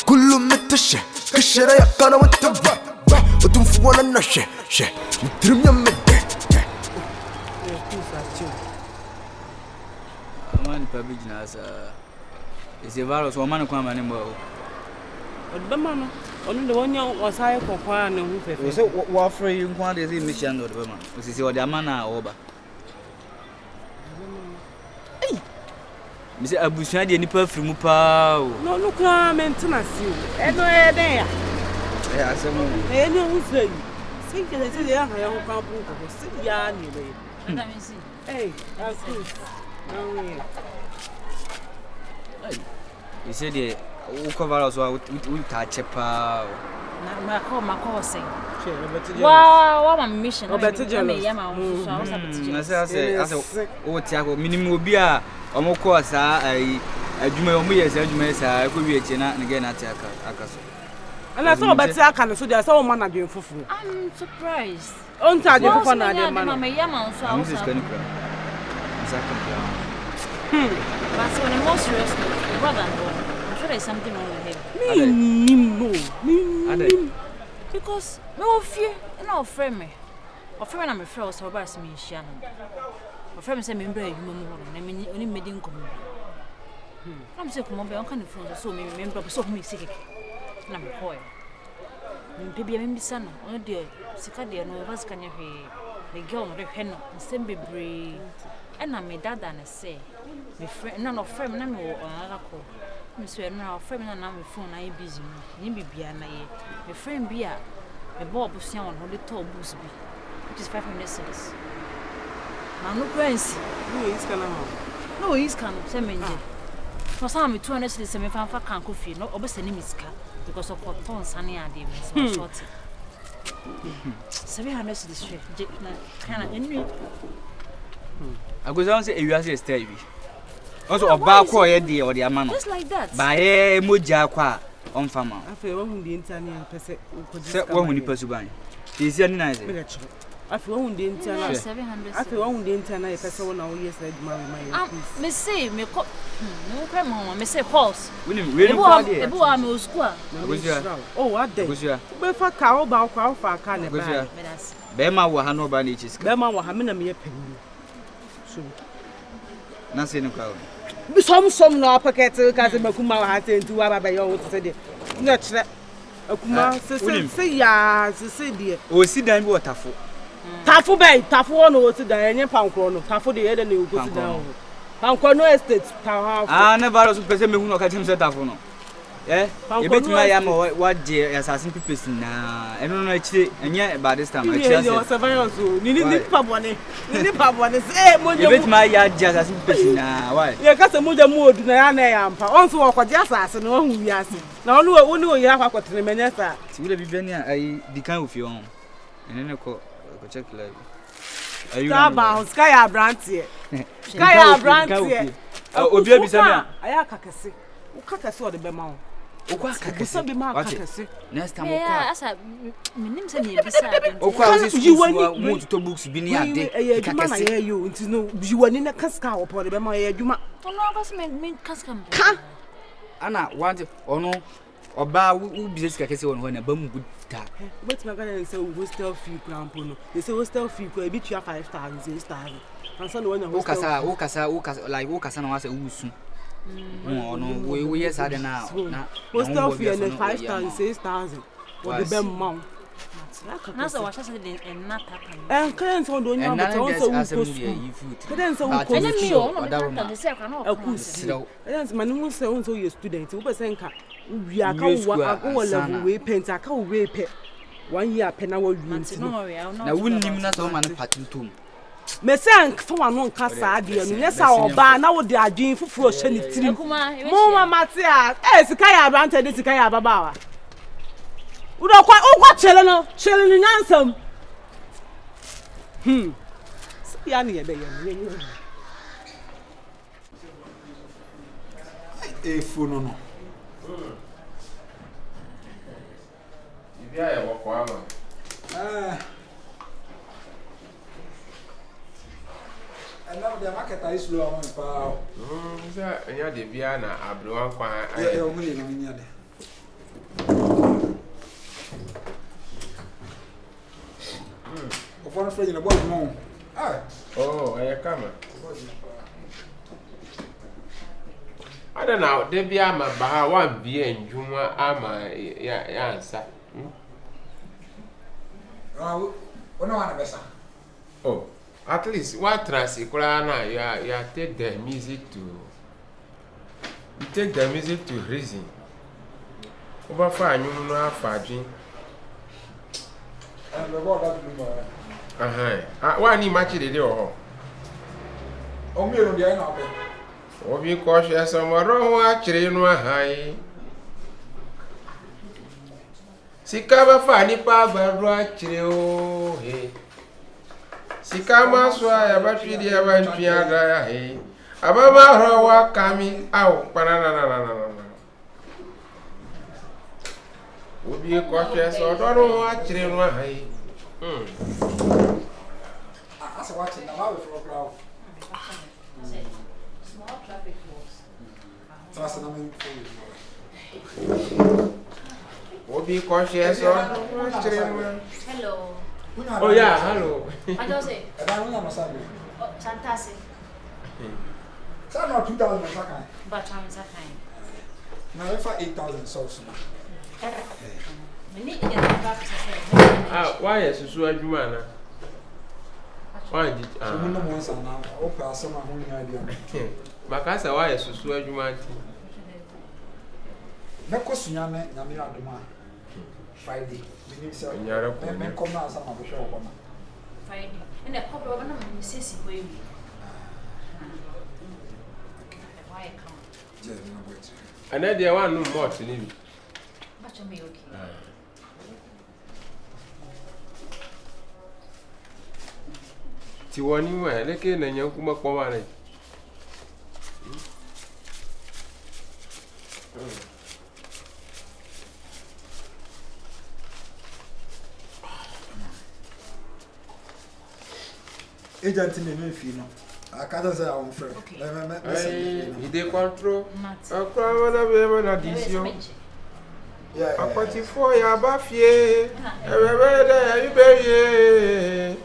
كل متشة كشرة يقنا وتبع وتنفوانا نشة شة نترم يمد man pabijina sa ese virus o man kwa mane mo Odba mama onu de wonya osaye kokwa na hu fefe so wa free nkwa de se mission do be man o se o de amana oba ei mi se abusuan de nipa firi mu pa o no no kwa mentena si o eno e den ya asemo e ni hu sei sei ke se ya ha ya ho kan bu ko se ya ni le Let me see. Aku you said the cover us we touch a pa Na ma say. Wow, my mission. I say o tiago minimum obi a omo ko sa adwuma omo yes adwuma sa ko wi eche na nge na tiaka akaso ana so obeti aka no so dey say o man adwen fufu I'm surprised. On ta adwen fufu na dey man Mama yama so I'm just going to cry. But so on a more serious note, brother I'm sure there's something wrong with him. Because no fear, no friend me. Or friend I'm afraid so about me Shannon. My friend say me bra you mo na only made in come. I'm say come on be on kind of phone so me remember so me sick. Na me boy. Me baby me bisa no, on dey sika dey no was kan ye the girl no dey hwe no, nsem bebre. And my dad and say, my friend, no friend, no another call. Miss Wenra, friend, and I'm a phone, I busy. You be beyond my friend be a bob of sound on the tall boost be, which is 500 cents. Now, no currency. Who is gonna no, he's come, send me. For some, 200 cents, and if I can't coffee, no, obviously, name is car because of what phone sunny and Davis. 700 cents, can I? I go down say you say stay bi. Also oba ko ye de o de ama no. Just like that. Ba ye moja kwa on fama. Afi wo hu de internet pese ukoji. Se wo hu ni pasu ban. Ti sia ni na ise. Afi wo hu de internet. 700. Afi wo hu de internet pese wo na wo yes like my. Me say me ko no crem mama me say pulse. We ni kwa de. Ebu wa me school. Oh what day? Agusua. Be fa ka wo ba kwa fa ka ne ba. Agusua. Be ma wo ha no ba na ichiska. Be ma wo ha me na me ye pani. Na se no kwa. Bi som na packet ka se makuma wa ha tentu wa baba yo wo se de. Na kire akuma se ya se de. O si dan bi wotafo. Tafo no wo si dan enye pankro no. Tafo de ye de na yo go si dan. Pankro no estate town house. Na ba ro so pese me hu no ka tem se tafo no. Ebetima ya ma waje assassin pipes na eno no akire enye ba this time akire se. Yo surveillance ni pa bone se moja. Ebetima ya je assassin pipes na why? Ye ka se moja mu odu na ya na ya mpa. Onso wo kwaje assassin no hu wiase. Na onu wo ye akwa kwatere menya sa. Ti wule bibia ni ai dikan ofi on. Ene ne ko check live. Ayu. Sky Abrantie. Sky Abrantie. Obi abi samia. Aya kakese. Wo kakese o de be ma wo. Okwa kakese be ma kakese. Next time okwa. Asa minim se ne bisa. Okwa se school mu to books bi ni ade. Kakese na ye yo nti no jiwani na kaska wo po de be ma ye adwuma. Ono ba se me kaska mbo. Ka. Ana want ono oba u business kakese won ho na ba mu buta. But my God say hostel fee crampo no. They say hostel fee ko e bi tua 5,000 6,000. And so no one hostel. Ukasa like ukasa na wase usu. No, we yes had na. Hostel fee and 5,000 6,000. What the bem mount. Na so what say en na taka. And clients on do nya but also we go school. Clients on we go. Ene mi o no me taka de say kwa na o. Clients man who say on so you student. We be say nka we aka wo level we paint aka we pay 1 year pay na wo wi nti. Na wunnim na so man patuntum. Me say for one no nka sa de no nyesa oba na wo de adwen fufuro hye ne tirim. Mo mama te a sika ya branta de sika ya babawa. Udo kwa chele no nyansam. Ya ne ye be ye. Phone no. Ibi aye wo kwa no. And now the market I I slow on power. And you're the Viana, I blew one fire. You're winning. Of one afraid in a boy, mom. Oh, I come. I don't know, there be a Baha one being Juma Ama answer. Oh, no one better. Oh, at least what Trasicolana, you take the music to. You take the music to reason. Over fine, you know, Fadji. And the water. Why need much the door? Oh, me on the end of it. Oh, be cautious, some wrong actually no high. Sikaba fani pa barua chiro he. Sikama swa abatwi dia bantwi ada he. Ababa rawa kami au panana. Obi cautious odoro actually no high. That's watching the lobby for a crowd. Small traffic laws. That's an amazing Obi cautious odoro. Hello. Oh yeah, hello. What do you say? I don't know what's happening. Oh, Santasi. So not 2,000 second. But I'm Sakai. Now if I 8,000 souls. We need to get back to Why is Susu Jumana? Why did So no more son now. Okay, some of whom idea. Macassa, why is Susu Jumati? No question, Yami Aduma. Friday. We need to come out some of the show. Friday. And a couple of them says why I come. And then there one no more to leave. But you'll be okay. Tiwani wa leke na nyankuma kwa wane. Agent in the fee no. I can't say I'm friend. He dey control. Akwa wana be wana disio. Yeah. Akwati fo ya ba fie. Ewebe de ibeye.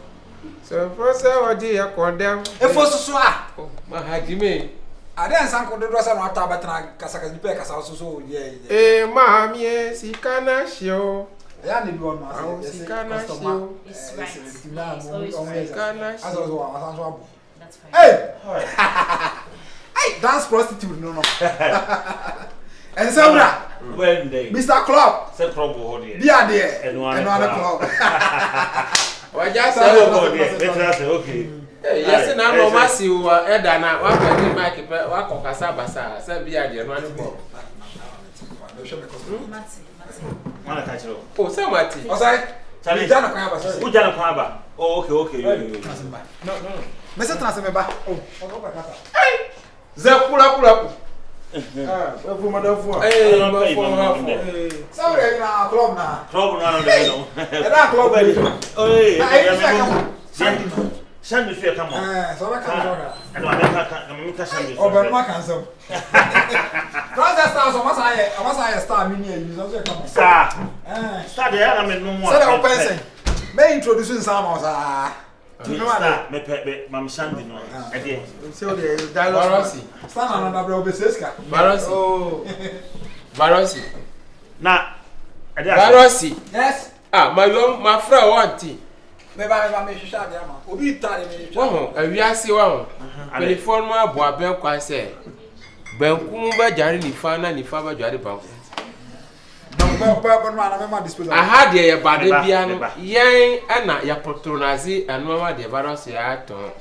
So for say wadi ya condemn. Efo susu a. Mahadime. Ade ansan ko dodo sa no ata betena kasa nipa kasa susu ye. Mami sikana shio. Ya ni do no ase. Sikana shio. It's right. Sikana shio. That's fine. Hey! Hey, dance prostitute no. And Sabra. When they Mr. Club. say club hold here. Be there. And one club. Wa just say hold here. Let's say okay. Yes na no masi wa eda na wa pa ni mic pe wa kokasa basa say be there no ani club. Mati. Wanna catch it. Oh, say Mati. Osai. Charlie. Jana kwa ba. Who jana kwa ba? Oh, okay. No. Mese transfer ba. Oh, oba kata. Ze kula. Efu madafu. Sabra na club na. Club no no no. Era club ready. Oh, Shandy fear come on. So ba kan joga. And I make Shandy. Oh, but ma kan so. Transfer stars o masa star mini use so come. Star there na me no more. So the person. May introduce some of us. You know what? Me mam Shandy no. Ade. So the dialogue. Stand on another bro beseska. Barosi. Oh. Barosi. Na ade. Barosi. Yes. My friend want tea. Me shisha dia ma. Obi tare me. Wo awiase wa. Telephone mu abo aben kwa se. Banku ba jare ni fa na ni fa ba jare banku. Aha de ye bade bia no yen na ya patronize anoma de Barosi aton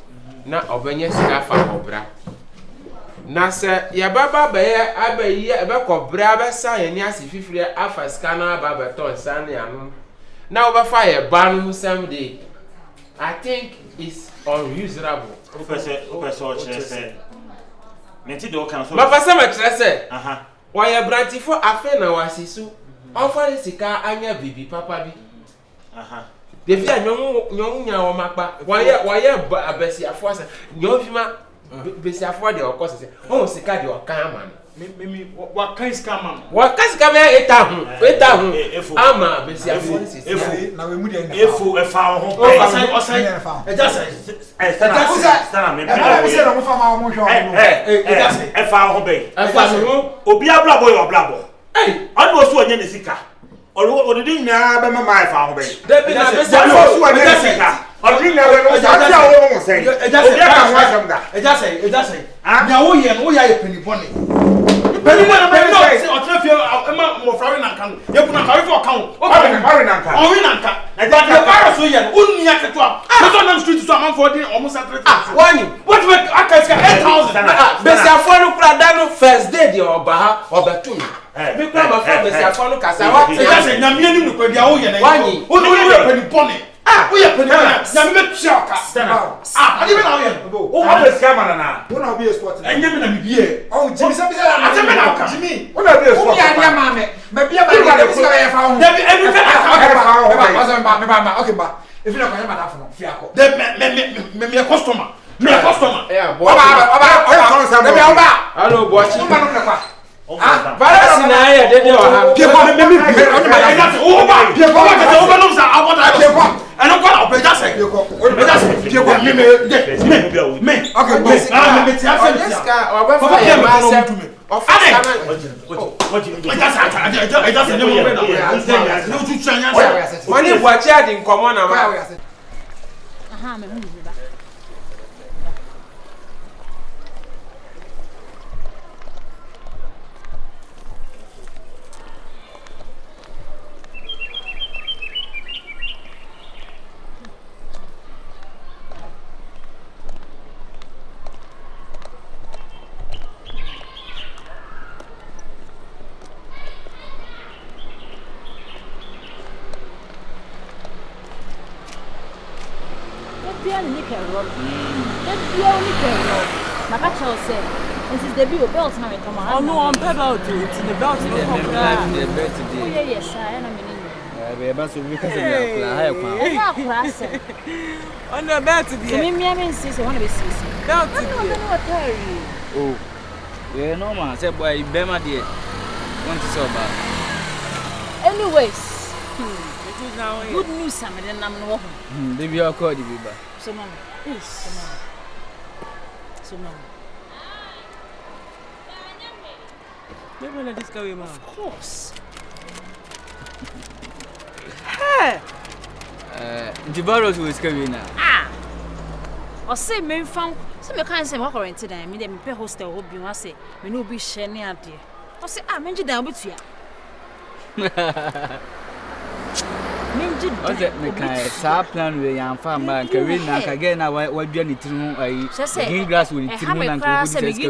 na obenye sika fa obra. Na se ya baba be ye abayi e be kobra be sa ye ni asififire afa sika na baba ton san ya no. Na obafa ye ban mu sam de. I think it's unreasonable. Professor say. Nenti do kan so. Ma pasa ma kire se. Aha. Wa ye brantifo afa na wasisu. Offer sika anya bibi papa bi. Aha. Defi anyon nya wo makpa. Wa ye abasi afo asa. Nyo fima besiafo de okọ sese o sika de okan ama me what kind scam man wa kasika me eta hu ama besiafo sese na we mu de na efo efa ho osan eja say stand me we say no mo fa ma mo hwe eja say efa ho be efa ho obi ablabo yo oblabo on wo so onye ne sika odidi nya be ma efa ho be David na besiafo so onye ne sika odidi nya be no sa wo mo say obi aka ho asem da eja say nya wo ye no ya penny bone penny bone no say otrafie ema mo frawe na kan ye kuna ka we kan o we na kan but the virus we ye no unni aketo a so na street so am for dey almost separate wani what we akaska 8,000 besiafo no kura da no first day de oba ha obatun me kura ma fa besiafo no kasa wa eja say nya me ni mu kwa dia wo ye na wani we penny bone we ye penny bone nya me tshaka adi me na wo ye o wa be scam na wo na obi sport na enye me na me bie oh Jimmy say na ate me na ka Jimmy o na be sport ya dia ma me bia ba dia sika ya fa ho David every time me ba okay ba if you na kwanya madafo no fi akọ me customer yeah boy oba hello bochi oba no kwa virus na ya de o ha pie kwa me oba pie kwa oba no sa aboda pie kwa eno kwa oba ja say pie kwa me okay me ti afa this guy oba fa ya ma se office money bochi adi nkomo na ma aha me hu bi ba the bill belt na me come on. Oh no, on belt it. The belt no come. Oh yeah, yes, I na me ni. Be ba so bi ka se na kula ha kwa. Ha kwa se. On the belt there. Me insist want to be sisi. Belt there. Oh. Yeah, no man, say boy, be ma there. Want to so bad. Anyways, good news am dey nam no ho. Baby o call the biba. So mama. So mama. Maybe let this carry man. Of course. Hey. The virus was coming now. O say me fan, say me kan say we quarantine me dey me pay hostel ho bi wa say me no bi share ne ade. O say me ngi dan obetua. Okay, me kan sa plan we yan fa ma ka we na ka ge na wa dua ni tiru ai green grass we ni tiru na ko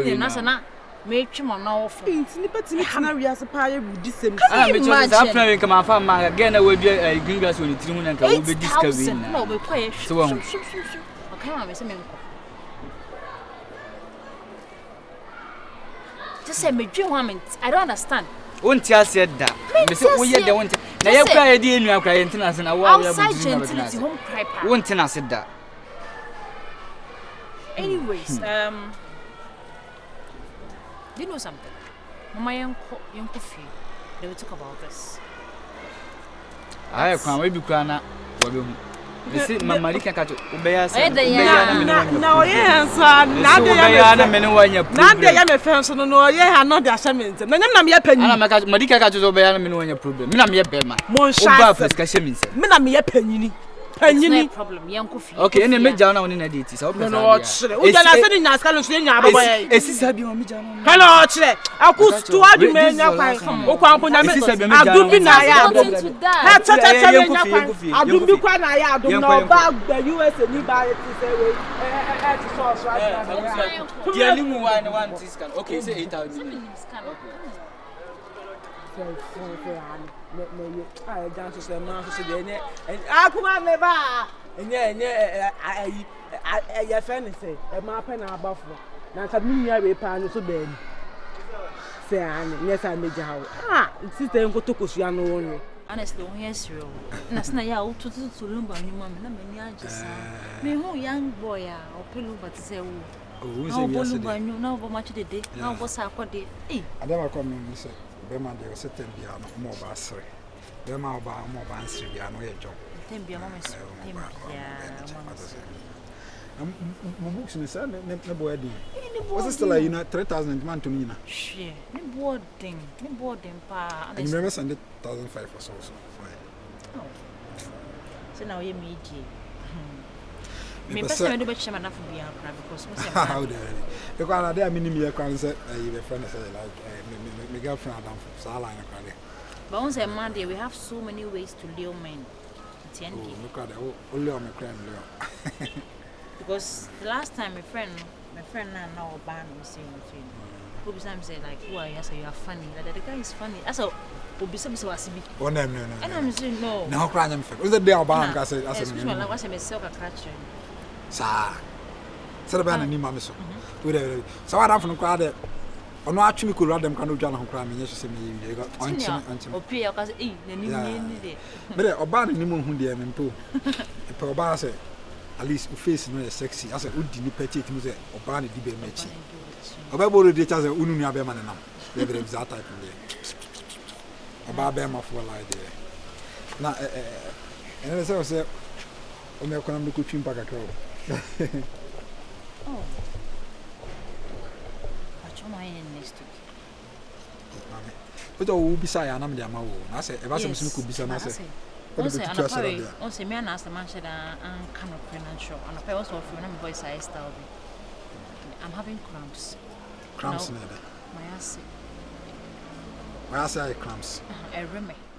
bi na me twemo na wo fo. Inti ni pati kana wi ase pa ye budi sem. Me cho sa plan we ka ma fa ma ge na wa dua green grass we ni tiru na ka wo be discover na. No, be quiet. So okay, ma me say me nko. Just say me dwe ho ament. I don't understand. Won't ya said that. Me say wo ye de won't. Na ye kwa ye de enu akwa ye ntina se na wa ya bu. Outside gentility home cry pa. Won't na said that. Anyways, do you know something? Mama yanko fi. They will talk about this. Aye, kwa we bi kwa na wa be hu. Me say mama ri kan ka to ubeya sa. Na oye hansa na de ya me na de ya me fe so no oye ha no de assignment. Na nyam na me ya panyi. Ana maka madika ka to ubeya na me no wanya problem. Me na me ya be ma. Mon sha. Oba first ka she me say. Me na me ya panyini. No problem. Yanko fi. Okay, ene me jana woni na date. Sa open. No chire. O jana se ni nyaska no so nya baba ye. Esisa bi o me jana. Hello chire. Akustu adwuma nya kwan. O kwan po nya me. Adum bi na ya adum. Ha cha nya kwan. Adum bi kwa na ya adum na oba gba USA ni ba ye ti say we ti so right. Dia ni mu wa na one scan. Okay, say 8,000. I dance to man so dey akuma me ba enye ya friend say e ma pe na abafo na nka mi nya we pa no so be ni say an yes I meja how sister enko to kosua no won honestly when you serious na sna ya o tutu lumba nyuma me na me ni agisa me hu young boy a o pelu but say wo we Now say volume yesterday. now much the day. Now what's our day? Eh. I never come in say Bema dey set them bia no mo ba sere. Bema oba mo ba answer bia no ye job. Tem bia mama so. Tem bia. My books in the ne boarding. Was it still like 3,000 man to me na? Share. Ne boarding pa. And remember send 1,500 or so. Oh. So now you me je. Me person do be chama na for bia because we say how there. Because there mini me kan say your friend say like my girlfriend Adam Sala na kwade. But once a man there we have so many ways to lure men. Oh, look at that. Only on my crime lure. Because the last time my friend now ban me saying people sometimes say like, who are you? I say you are funny. Like the guy is funny. I said, Obisa Wasibi. Oh no. And I'm saying no. No crying him. Was the day about I said excuse me, like what I say a catch. Sa. Said about any mamma so. So what happened to crowd? On no actually could rather them can do John crime and yes say me you got on or pay because the new but Oban ni mo hu dey me mpo. E Oban say at least face no sexy. I say udi ni peti it say Oban di be mechi. Oba bo dey chance unu nua be man nam. Be be that type dey. Oba be ma for like there. Na and say o me ko nam do ko twimpa kakra. Oh. Next week. But all be say anam dey ama wo. Na say e ba say me ko bisa na say. On say me na ask the man said an kind of financial and I also feel my voice I style. I'm having cramps. Cramps no. My ass. My ass cramps. I remember.